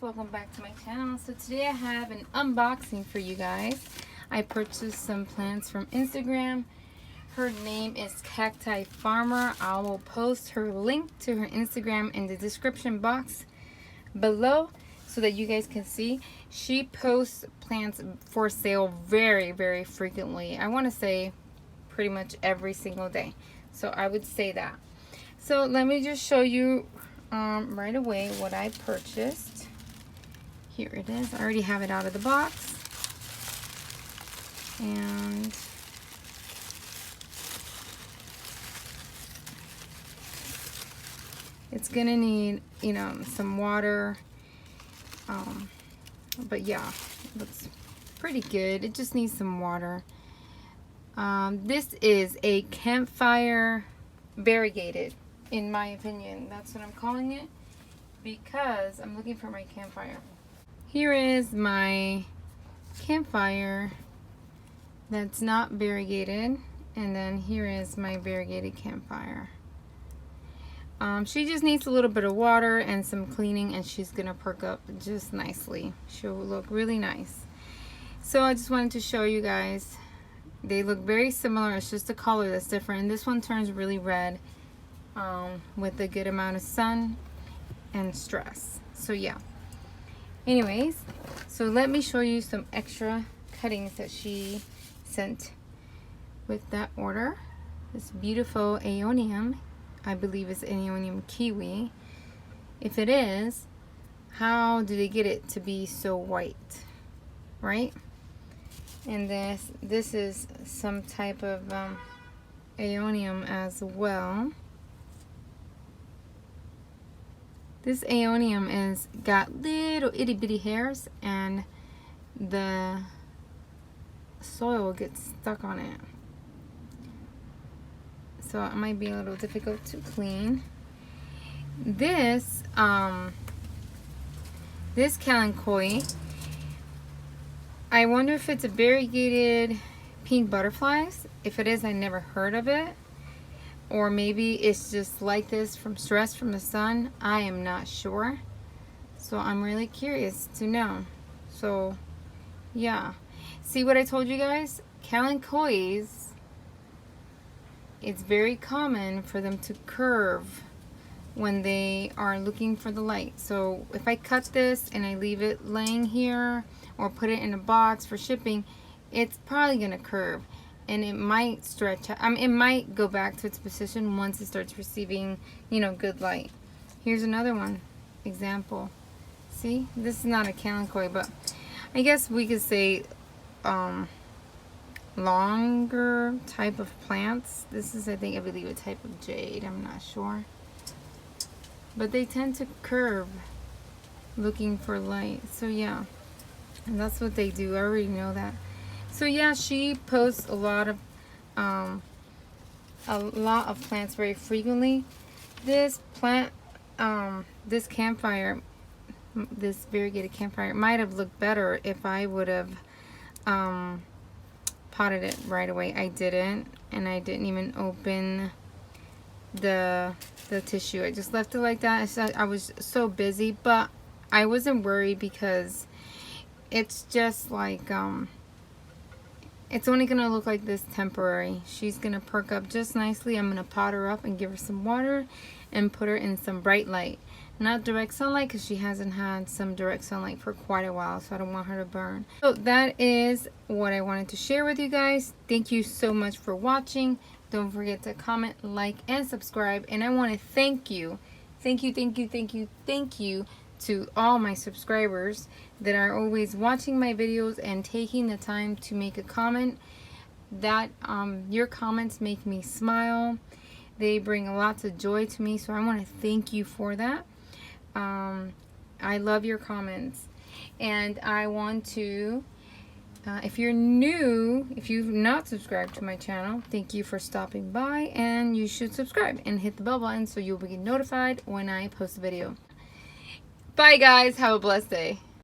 welcome back to my channel. So today I have an unboxing for you guys. I purchased some plants from Instagram. Her name is Cactifarmer. I will post her link to her Instagram in the description box below so that you guys can see. She posts plants for sale very frequently. I want to say pretty much every single day. So I would say that. So let me just show you right away what I purchased. Here it is. I already have it out of the box. And it's gonna need, you know, some water. But yeah, it looks pretty good. It just needs some water. This is a campfire variegated, in my opinion. That's what I'm calling it because I'm looking for my campfire. Here is my campfire that's not variegated, and then here is my variegated campfire. She just needs a little bit of water and some cleaning, and she's gonna perk up just nicely. She'll look really nice. So I just wanted to show you guys. They look very similar. It's just the color that's different. And this one turns really red with a good amount of sun and stress. So yeah. Anyways, so let me show you some extra cuttings that she sent with that order. This beautiful aeonium, I believe it's aeonium kiwi. If it is, how do they get it to be so white, right? And this is some type of aeonium as well. This aeonium is got little itty bitty hairs, and the soil gets stuck on it, so it might be a little difficult to clean. This this kalanchoe, I wonder if it's a variegated pink butterflies. If it is, I never heard of it. Or maybe it's just like this from stress from the sun. I am not sure. So I'm really curious to know. So yeah. See what I told you guys? Kalanchoes, it's very common for them to curve when they are looking for the light. So if I cut this and I leave it laying here or put it in a box for shipping, it's probably gonna curve, and it might stretch. It might go back to its position once it starts receiving, you know, good light. Here's another one example. See, this is not a kalanchoe, but I guess we could say longer type of plants. This is, I believe, a type of jade. I'm not sure, but they tend to curve looking for light. So yeah, and that's what they do. I already know that. So yeah, she posts a lot of plants very frequently. This plant, this campfire, this variegated campfire, might have looked better if I would have potted it right away. I didn't, and I didn't even open the tissue. I just left it like that. I was so busy, but I wasn't worried because it's just like it's only gonna look like this temporary. She's gonna perk up just nicely. I'm gonna pot her up and give her some water and put her in some bright light, not direct sunlight, because she hasn't had some direct sunlight for quite a while, so I don't want her to burn. So that is what I wanted to share with you guys. Thank you so much for watching. Don't forget to comment, like, and subscribe. And I want to thank you to all my subscribers that are always watching my videos and taking the time to make a comment. That your comments make me smile. They bring lots of joy to me, so I want to thank you for that. I love your comments, and I want to if you're new, if you've not subscribed to my channel, thank you for stopping by, and you should subscribe and hit the bell button so you'll be notified when I post a video. Bye guys, have a blessed day.